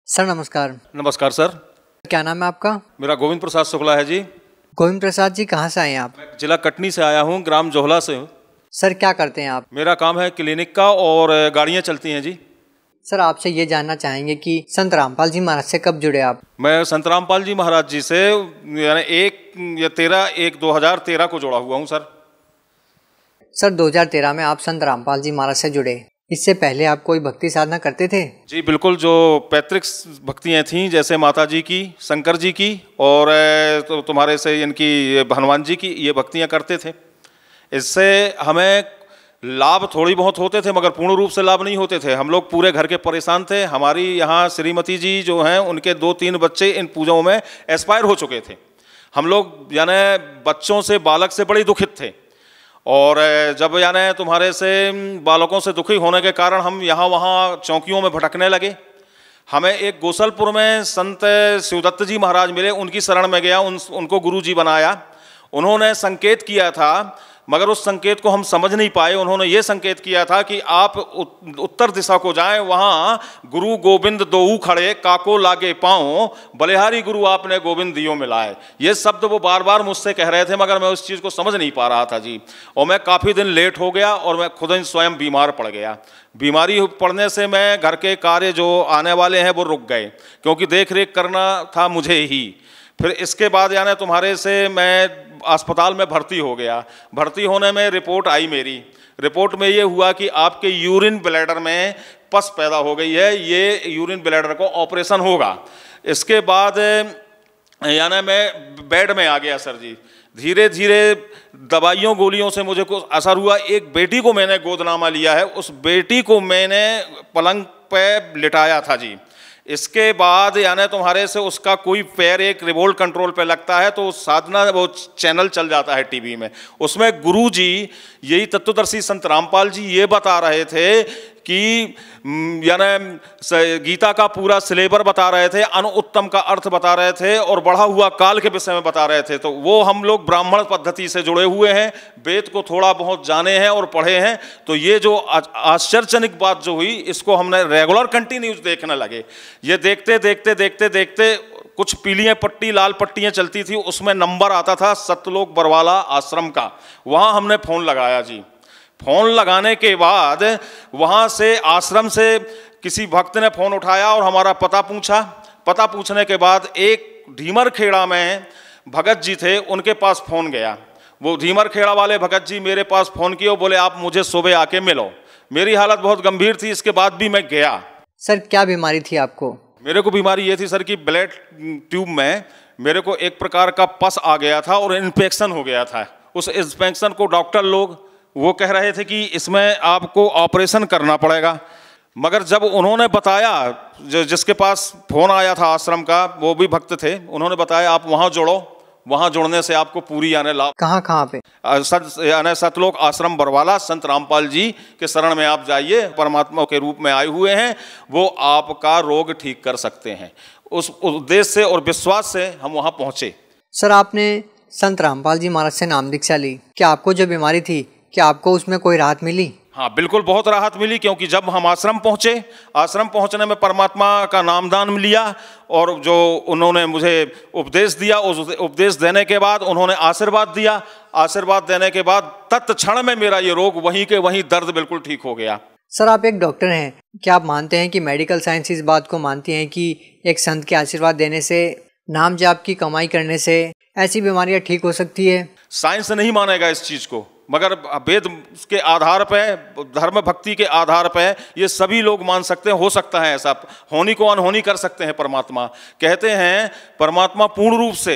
Sir नमस्कार। नमस्कार sir. क्या नाम है आपका? मेरा गोविंद प्रसाद शुक्ला है जी। गोविंद प्रसाद जी, कहाँ से आए हैं आप? जिला कटनी से आया हूँ, ग्राम जोहला से हूँ। सर क्या करते हैं आप? मेरा काम है क्लिनिक का और गाड़ियाँ चलती हैं जी। सर आपसे ये जानना चाहेंगे कि संत रामपाल जी महाराज से कब जुड़े आप? मैं संत रामपाल जी महाराज जी से यानी 1/13/2013 को जुड़ा हुआ हूँ सर। सर 2013 में आप संत रामपाल जी महाराज से जुड़े, इससे पहले आप कोई भक्ति साधना करते थे? जी बिल्कुल, जो पैतृक भक्तियाँ थीं जैसे माता जी की, शंकर जी की और तो तुम्हारे से इनकी हनुमान जी की, ये भक्तियाँ करते थे। इससे हमें लाभ थोड़ी बहुत होते थे मगर पूर्ण रूप से लाभ नहीं होते थे। हम लोग पूरे घर के परेशान थे। हमारी यहाँ श्रीमती जी जो हैं उनके 2-3 बच्चे इन पूजाओं में एक्सपायर हो चुके थे। हम लोग यानी बच्चों से, बालक से बड़ी दुखित थे और जब यानी तुम्हारे से बालकों से दुखी होने के कारण हम यहाँ वहाँ चौकियों में भटकने लगे। हमें एक गोसलपुर में संत शिवदत्त जी महाराज मिले, उनकी शरण में गया, उनको गुरु जी बनाया। उन्होंने संकेत किया था मगर उस संकेत को हम समझ नहीं पाए। उन्होंने ये संकेत किया था कि आप उत्तर दिशा को जाएं, वहाँ गुरु गोविंद दोऊ खड़े, काको लागे पाँव, बलिहारी गुरु आपने गोविंद दियो मिलाए। ये शब्द वो बार बार मुझसे कह रहे थे मगर मैं उस चीज़ को समझ नहीं पा रहा था जी। और मैं काफ़ी दिन लेट हो गया और मैं खुद स्वयं बीमार पड़ गया। बीमारी पड़ने से मैं घर के कार्य जो आने वाले हैं वो रुक गए, क्योंकि देख रेख करना था मुझे ही। फिर इसके बाद यानी तुम्हारे से मैं अस्पताल में भर्ती हो गया। भर्ती होने में रिपोर्ट आई, मेरी रिपोर्ट में ये हुआ कि आपके यूरिन ब्लैडर में पस पैदा हो गई है, ये यूरिन ब्लैडर को ऑपरेशन होगा। इसके बाद यानी मैं बेड में आ गया सर जी। धीरे धीरे दवाइयों गोलियों से मुझे कुछ असर हुआ। एक बेटी को मैंने गोदनामा लिया है, उस बेटी को मैंने पलंग पे लिटाया था जी। इसके बाद यानी तुम्हारे से उसका कोई पैर एक रिमोट कंट्रोल पे लगता है तो साधना वो चैनल चल जाता है टीवी में। उसमें गुरु जी, यही तत्वदर्शी संत रामपाल जी ये बता रहे थे कि यानी गीता का पूरा सिलेबर बता रहे थे, अनुत्तम का अर्थ बता रहे थे और बढ़ा हुआ काल के विषय में बता रहे थे। तो वो हम लोग ब्राह्मण पद्धति से जुड़े हुए हैं, वेद को थोड़ा बहुत जाने हैं और पढ़े हैं। तो ये जो आश्चर्यजनक बात जो हुई, इसको हमने रेगुलर कंटिन्यूज देखने लगे। ये देखते देखते देखते देखते कुछ पीली पट्टी, लाल पट्टियाँ चलती थी, उसमें नंबर आता था सतलोक बरवाला आश्रम का। वहाँ हमने फ़ोन लगाया जी। फ़ोन लगाने के बाद वहाँ से आश्रम से किसी भक्त ने फ़ोन उठाया और हमारा पता पूछा। पता पूछने के बाद एक ढीमर खेड़ा में भगत जी थे, उनके पास फ़ोन गया। वो ढीमर खेड़ा वाले भगत जी मेरे पास फ़ोन किए और बोले आप मुझे सुबह आके मिलो। मेरी हालत बहुत गंभीर थी, इसके बाद भी मैं गया। सर क्या बीमारी थी आपको? मेरे को बीमारी ये थी सर कि ब्लड ट्यूब में मेरे को एक प्रकार का पस आ गया था और इन्फेक्शन हो गया था। उस इन्फेक्शन को डॉक्टर लोग वो कह रहे थे कि इसमें आपको ऑपरेशन करना पड़ेगा। मगर जब उन्होंने बताया, जिसके पास फ़ोन आया था आश्रम का, वो भी भक्त थे, उन्होंने बताया आप वहाँ जुड़ो, वहाँ जुड़ने से आपको पूरी यानी लाभ। कहाँ पे? यानी सतलोक आश्रम बरवाला, संत रामपाल जी के शरण में आप जाइए। परमात्मा के रूप में आए हुए हैं, वो आपका रोग ठीक कर सकते हैं। उस उद्देश्य से और विश्वास से हम वहाँ पहुँचे। सर आपने संत रामपाल जी महाराज से नाम दीक्षा ली, क्या आपको जो बीमारी थी क्या आपको उसमें कोई राहत मिली? हाँ बिल्कुल, बहुत राहत मिली, क्योंकि जब हम आश्रम पहुँचे, आश्रम पहुँचने में परमात्मा का नामदान लिया और जो उन्होंने मुझे उपदेश दिया, उस उपदेश देने के बाद उन्होंने आशीर्वाद दिया। आशीर्वाद देने के बाद तत्क्षण में मेरा ये रोग वहीं के वहीं दर्द बिल्कुल ठीक हो गया। सर आप एक डॉक्टर हैं, क्या आप मानते हैं कि मेडिकल साइंस इस बात को मानती हैं कि एक संत के आशीर्वाद देने से, नाम जाप की कमाई करने से ऐसी बीमारियाँ ठीक हो सकती है? साइंस नहीं मानेगा इस चीज़ को, मगर वेद के आधार पे, धर्म भक्ति के आधार पे ये सभी लोग मान सकते हैं। हो सकता है ऐसा, होनी को अनहोनी कर सकते हैं। परमात्मा कहते हैं, परमात्मा पूर्ण रूप से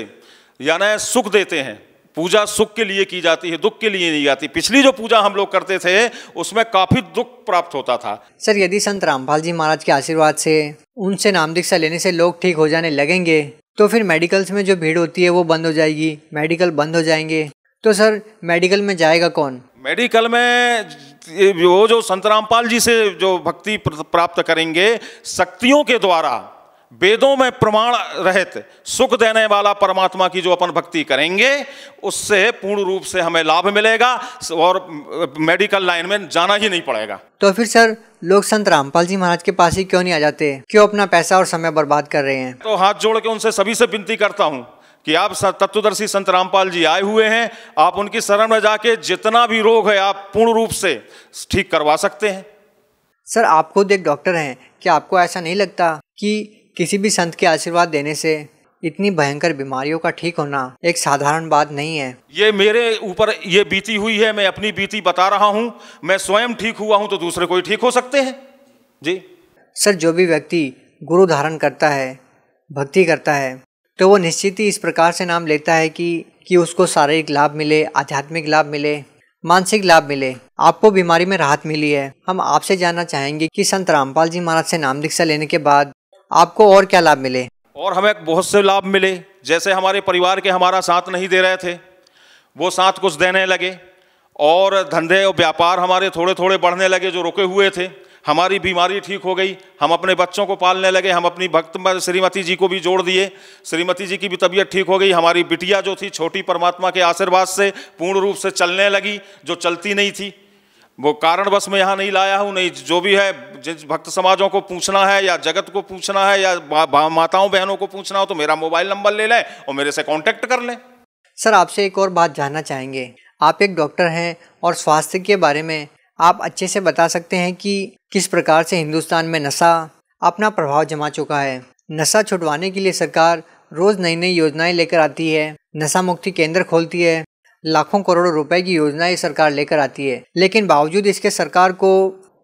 यानी सुख देते हैं। पूजा सुख के लिए की जाती है, दुख के लिए नहीं जाती। पिछली जो पूजा हम लोग करते थे उसमें काफ़ी दुख प्राप्त होता था। सर यदि संत रामपाल जी महाराज के आशीर्वाद से, उनसे नाम दीक्षा लेने से लोग ठीक हो जाने लगेंगे तो फिर मेडिकल्स में जो भीड़ होती है वो बंद हो जाएगी, मेडिकल बंद हो जाएंगे, तो सर मेडिकल में जाएगा कौन? मेडिकल में वो जो संत रामपाल जी से जो भक्ति प्राप्त करेंगे, शक्तियों के द्वारा वेदों में प्रमाण रहित सुख देने वाला परमात्मा की जो अपन भक्ति करेंगे उससे पूर्ण रूप से हमें लाभ मिलेगा और मेडिकल लाइन में जाना ही नहीं पड़ेगा। तो फिर सर लोग संत रामपाल जी महाराज के पास ही क्यों नहीं आ जाते, क्यों अपना पैसा और समय बर्बाद कर रहे हैं? तो हाथ जोड़ के उनसे सभी से विनती करता हूं कि आप तत्वदर्शी संत रामपाल जी आए हुए हैं, आप उनकी शरण में जाके जितना भी रोग है आप पूर्ण रूप से ठीक करवा सकते हैं। सर आप खुद एक डॉक्टर हैं, क्या आपको ऐसा नहीं लगता कि किसी भी संत के आशीर्वाद देने से इतनी भयंकर बीमारियों का ठीक होना एक साधारण बात नहीं है? ये मेरे ऊपर ये बीती हुई है, मैं अपनी बीती बता रहा हूं। मैं स्वयं ठीक हुआ हूं तो दूसरे कोई ठीक हो सकते हैं जी। सर जो भी व्यक्ति गुरु धारण करता है, भक्ति करता है, तो वो निश्चित ही इस प्रकार से नाम लेता है कि उसको शारीरिक लाभ मिले, आध्यात्मिक लाभ मिले, मानसिक लाभ मिले। आपको बीमारी में राहत मिली है। हम आपसे जानना चाहेंगे कि संत रामपाल जी महाराज से नाम दीक्षा लेने के बाद आपको और क्या लाभ मिले? और हमें बहुत से लाभ मिले। जैसे हमारे परिवार के हमारा साथ नहीं दे रहे थे, वो साथ कुछ देने लगे, और धंधे और व्यापार हमारे थोड़े थोड़े बढ़ने लगे जो रुके हुए थे। हमारी बीमारी ठीक हो गई, हम अपने बच्चों को पालने लगे, हम अपनी भक्त श्रीमती जी को भी जोड़ दिए, श्रीमती जी की भी तबीयत ठीक हो गई। हमारी बिटिया जो थी छोटी, परमात्मा के आशीर्वाद से पूर्ण रूप से चलने लगी, जो चलती नहीं थी। वो कारणवश मैं यहाँ नहीं लाया हूँ, नहीं जो भी है जिस भक्त समाजों को पूछना है या जगत को पूछना है या माताओं बहनों को पूछना हो तो मेरा मोबाइल नंबर ले लें और मेरे से कांटेक्ट कर लें। सर आपसे एक और बात जानना चाहेंगे, आप एक डॉक्टर हैं और स्वास्थ्य के बारे में आप अच्छे से बता सकते हैं कि किस प्रकार से हिंदुस्तान में नशा अपना प्रभाव जमा चुका है। नशा छुड़वाने के लिए सरकार रोज नई नई योजनाएं लेकर आती है, नशा मुक्ति केंद्र खोलती है, लाखों करोड़ों रुपए की योजनाएं सरकार लेकर आती है, लेकिन बावजूद इसके सरकार को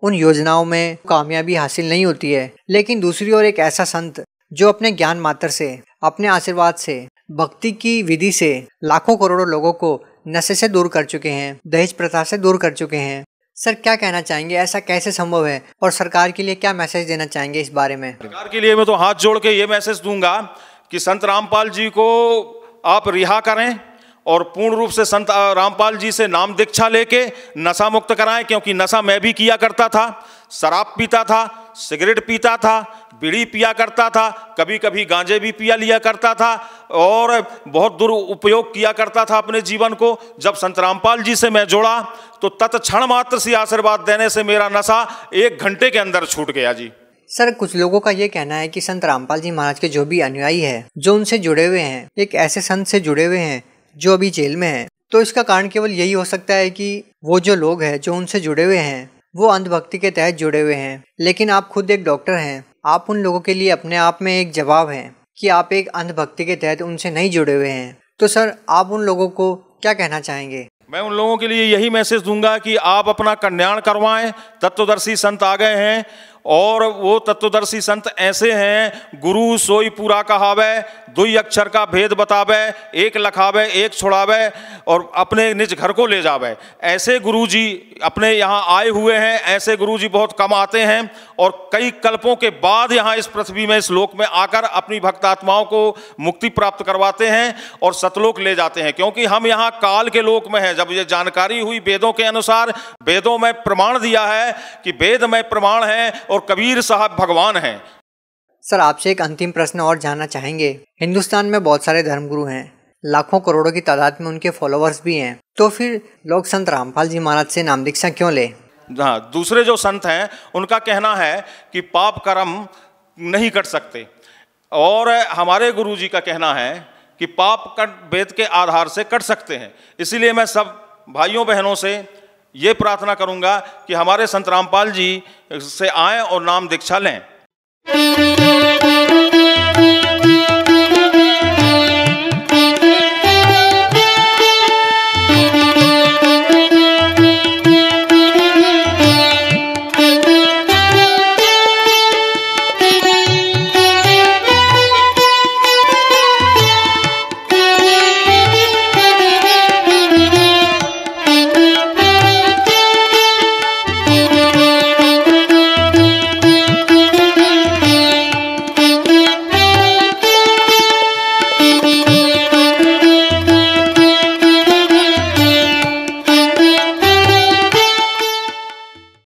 उन योजनाओं में कामयाबी हासिल नहीं होती है। लेकिन दूसरी ओर एक ऐसा संत जो अपने ज्ञान मात्र से, अपने आशीर्वाद से, भक्ति की विधि से लाखों करोड़ों लोगों को नशे से दूर कर चुके हैं, दहेज प्रथा से दूर कर चुके हैं। सर क्या कहना चाहेंगे, ऐसा कैसे संभव है, और सरकार के लिए क्या मैसेज देना चाहेंगे इस बारे में? सरकार के लिए मैं तो हाथ जोड़ के ये मैसेज दूंगा कि संत रामपाल जी को आप रिहा करें और पूर्ण रूप से संत रामपाल जी से नाम दीक्षा लेके नशा मुक्त कराएं। क्योंकि नशा मैं भी किया करता था, शराब पीता था, सिगरेट पीता था, बीड़ी पिया करता था, कभी कभी गांजे भी पिया लिया करता था और बहुत दुरुपयोग किया करता था अपने जीवन को। जब संत रामपाल जी से मैं जुड़ा तो तत्क्षण मात्र से आशीर्वाद देने से मेरा नशा 1 घंटे के अंदर छूट गया जी। सर कुछ लोगों का ये कहना है कि संत रामपाल जी महाराज के जो भी अनुयायी है, जो उनसे जुड़े हुए हैं, एक ऐसे संत से जुड़े हुए हैं जो अभी जेल में है, तो इसका कारण केवल यही हो सकता है कि वो जो लोग हैं जो उनसे जुड़े हुए हैं वो अंधभक्ति के तहत जुड़े हुए हैं। लेकिन आप खुद एक डॉक्टर हैं, आप उन लोगों के लिए अपने आप में एक जवाब हैं कि आप एक अंधभक्ति के तहत उनसे नहीं जुड़े हुए हैं। तो सर आप उन लोगों को क्या कहना चाहेंगे? मैं उन लोगों के लिए यही मैसेज दूंगा कि आप अपना कल्याण करवाएं। तत्वदर्शी संत आ गए हैं और वो तत्वदर्शी संत ऐसे हैं, गुरु सोई पूरा कहावे, 2 अक्षर का भेद बतावे, 1 लखावे 1 छुड़ावे और अपने निज घर को ले जावे। ऐसे गुरुजी अपने यहाँ आए हुए हैं। ऐसे गुरुजी बहुत कम आते हैं और कई कल्पों के बाद यहाँ इस पृथ्वी में, इस लोक में आकर अपनी भक्तात्माओं को मुक्ति प्राप्त करवाते हैं और सतलोक ले जाते हैं। क्योंकि हम यहाँ काल के लोक में हैं। जब ये जानकारी हुई वेदों के अनुसार, वेदों में प्रमाण दिया है कि वेद में प्रमाण है और कबीर साहब भगवान हैं। सर आपसे एक अंतिम प्रश्न और जानना चाहेंगे। हिंदुस्तान में बहुत सारे धर्मगुरु हैं, लाखों करोड़ों की तादाद में उनके फॉलोअर्स भी हैं, तो फिर लोग संत रामपाल जी महाराज से नाम दीक्षा क्यों ले? हाँ, दूसरे जो संत हैं उनका कहना है कि पाप कर्म नहीं कट सकते और हमारे गुरु जी का कहना है कि पाप कट वेद के आधार से कट सकते हैं। इसीलिए मैं सब भाइयों बहनों से ये प्रार्थना करूंगा कि हमारे संत रामपाल जी से आएं और नाम दीक्षा लें।